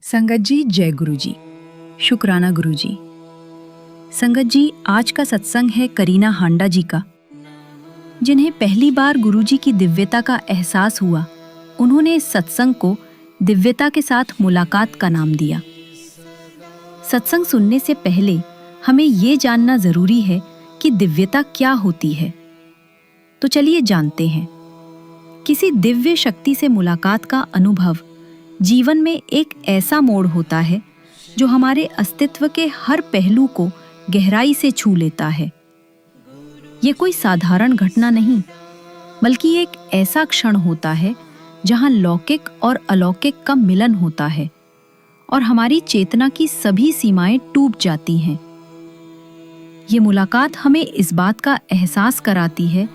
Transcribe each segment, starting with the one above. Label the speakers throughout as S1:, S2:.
S1: संगत जी, जय गुरु जी। शुक्राना गुरु जी। संगत जी, आज का सत्संग है करीना हांडा जी का, जिन्हें पहली बार गुरु जी की दिव्यता का एहसास हुआ। उन्होंने इस सत्संग को दिव्यता के साथ मुलाकात का नाम दिया। सत्संग सुनने से पहले हमें ये जानना जरूरी है कि दिव्यता क्या होती है। तो चलिए जानते हैं। किसी दिव्य शक्ति से मुलाकात का अनुभव जीवन में एक ऐसा मोड़ होता है जो हमारे अस्तित्व के हर पहलू को गहराई से छू लेता है। ये कोई साधारण घटना नहीं, बल्कि एक ऐसा क्षण होता है जहां लौकिक और अलौकिक का मिलन होता है और हमारी चेतना की सभी सीमाएं टूट जाती हैं। ये मुलाकात हमें इस बात का एहसास कराती है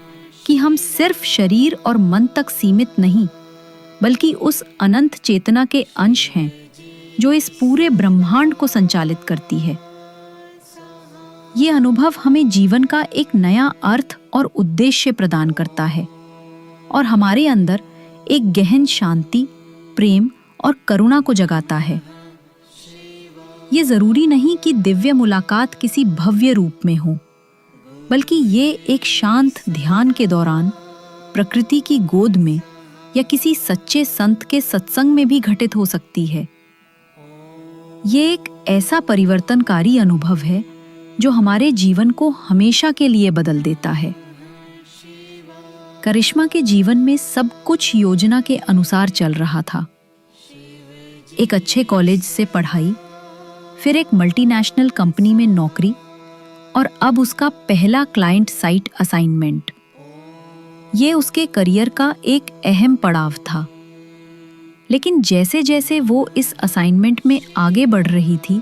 S1: कि हम सिर्फ शरीर और मन तक सीमित नहीं, बल्कि उस अनंत चेतना के अंश हैं जो इस पूरे ब्रह्मांड को संचालित करती है। ये अनुभव हमें जीवन का एक नया अर्थ और उद्देश्य प्रदान करता है और हमारे अंदर एक गहन शांति, प्रेम और करुणा को जगाता है। ये जरूरी नहीं कि दिव्य मुलाकात किसी भव्य रूप में हो, बल्कि ये एक शांत ध्यान के दौरान, प्रकृति की गोद में या किसी सच्चे संत के सत्संग में भी घटित हो सकती है। ये एक ऐसा परिवर्तनकारी अनुभव है जो हमारे जीवन को हमेशा के लिए बदल देता है। करिश्मा के जीवन में सब कुछ योजना के अनुसार चल रहा था। एक अच्छे कॉलेज से पढ़ाई, फिर एक मल्टीनेशनल कंपनी में नौकरी और अब उसका पहला क्लाइंट साइट असाइनमेंट। ये उसके करियर का एक अहम पड़ाव था। लेकिन जैसे जैसे वो इस असाइनमेंट में आगे बढ़ रही थी,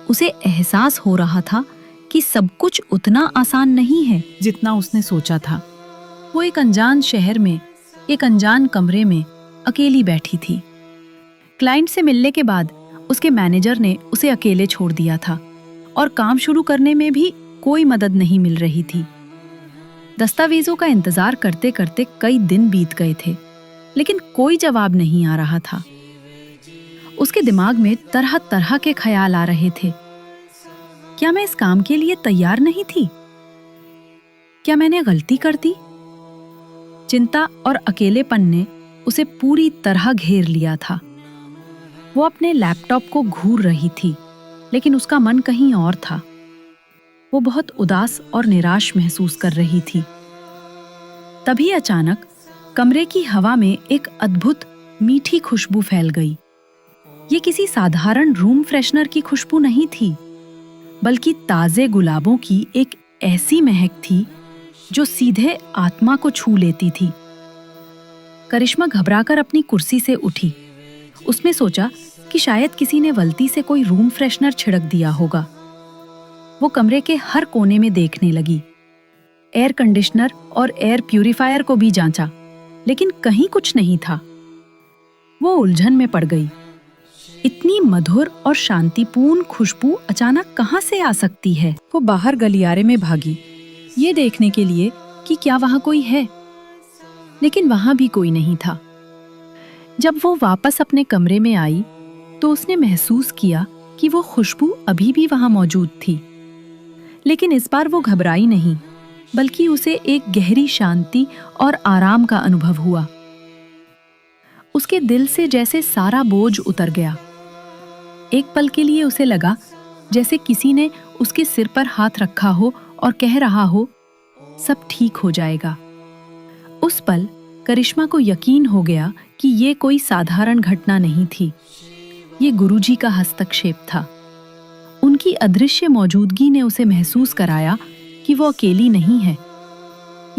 S1: उसे एहसास हो रहा था कि सब कुछ उतना आसान नहीं है जितना उसने सोचा था। वो एक अनजान शहर में, एक अनजान कमरे में अकेली बैठी थी। क्लाइंट से मिलने के बाद उसके मैनेजर ने उसे अकेले छोड़ दिया था और काम शुरू करने में भी कोई मदद नहीं मिल रही थी। दस्तावेजों का इंतजार करते करते कई दिन बीत गए थे, लेकिन कोई जवाब नहीं आ रहा था। उसके दिमाग में तरह तरह के ख्याल आ रहे थे। क्या मैं इस काम के लिए तैयार नहीं थी? क्या मैंने गलती कर दी? चिंता और अकेलेपन ने उसे पूरी तरह घेर लिया था। वो अपने लैपटॉप को घूर रही थी, लेकिन उसका मन कहीं और था। वो बहुत उदास और निराश महसूस कर रही थी। तभी अचानक कमरे की हवा में एक अद्भुत मीठी खुशबू फैल गई। ये किसी साधारण रूम फ्रेशनर की खुशबू नहीं थी, बल्कि ताजे गुलाबों की एक ऐसी महक थी जो सीधे आत्मा को छू लेती थी। करिश्मा घबराकर अपनी कुर्सी से उठी। उसने सोचा कि शायद किसी ने गलती से कोई रूम फ्रेशनर छिड़क दिया होगा। वो कमरे के हर कोने में देखने लगी। एयर कंडीशनर और एयर प्यूरिफायर को भी जांचा, लेकिन कहीं कुछ नहीं था। वो उलझन में पड़ गई। इतनी मधुर और शांतिपूर्ण खुशबू अचानक कहां से आ सकती है? वो बाहर गलियारे में भागी, ये देखने के लिए कि क्या वहां कोई है, लेकिन वहां भी कोई नहीं था। जब वो वापस अपने कमरे में आई, तो उसने महसूस किया कि वो खुशबू अभी भी वहां मौजूद थी। लेकिन इस बार वो घबराई नहीं, बल्कि उसे एक गहरी शांति और आराम का अनुभव हुआ। उसके दिल से जैसे सारा बोझ उतर गया। एक पल के लिए उसे लगा जैसे किसी ने उसके सिर पर हाथ रखा हो और कह रहा हो, सब ठीक हो जाएगा। उस पल करिश्मा को यकीन हो गया कि ये कोई साधारण घटना नहीं थी। ये गुरुजी का हस्तक्षेप था। उनकी अदृश्य मौजूदगी ने उसे महसूस कराया कि वो अकेली नहीं है।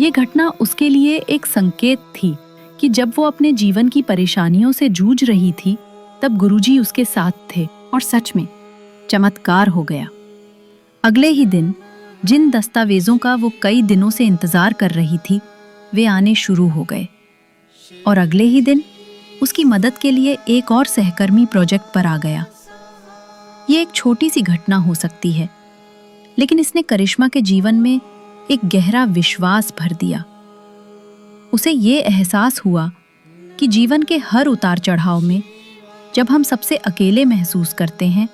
S1: ये घटना उसके लिए एक संकेत थी कि जब वो अपने जीवन की परेशानियों से जूझ रही थी, तब गुरुजी उसके साथ थे। और सच में चमत्कार हो गया। अगले ही दिन जिन दस्तावेजों का वो कई दिनों से इंतजार कर रही थी, वे आने शुरू हो गए। और अगले ही दिन उसकी मदद के लिए एक और सहकर्मी प्रोजेक्ट पर आ गया। ये एक छोटी सी घटना हो सकती है, लेकिन इसने करिश्मा के जीवन में एक गहरा विश्वास भर दिया। उसे ये एहसास हुआ कि जीवन के हर उतार चढ़ाव में जब हम सबसे अकेले महसूस करते हैं,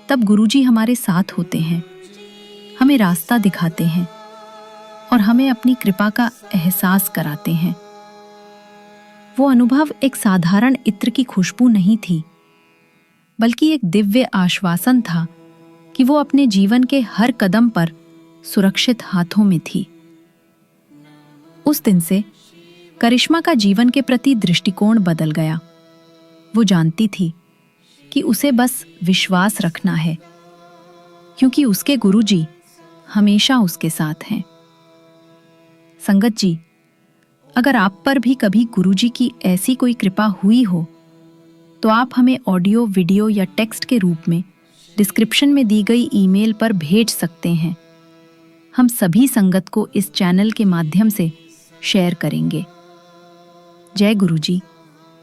S1: तब गुरुजी हमारे साथ होते हैं, हमें रास्ता दिखाते हैं और हमें अपनी कृपा का एहसास कराते हैं। वो अनुभव एक साधारण इत्र की खुशबू नहीं थी, बल्कि एक दिव्य आश्वासन था कि वो अपने जीवन के हर कदम पर सुरक्षित हाथों में थी। उस दिन से करिश्मा का जीवन के प्रति दृष्टिकोण बदल गया। वो जानती थी कि उसे बस विश्वास रखना है, क्योंकि उसके गुरुजी हमेशा उसके साथ हैं। संगत जी, अगर आप पर भी कभी गुरुजी की ऐसी कोई कृपा हुई हो, तो आप हमें ऑडियो, वीडियो या टेक्स्ट के रूप में डिस्क्रिप्शन में दी गई ईमेल पर भेज सकते हैं। हम सभी संगत को इस चैनल के माध्यम से शेयर करेंगे। जय गुरुजी।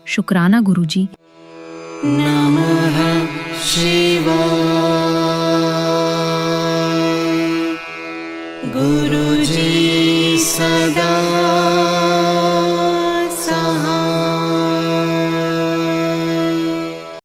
S1: शुक्राना गुरुजी।
S2: नमः शिवाय। गुरुजी सदा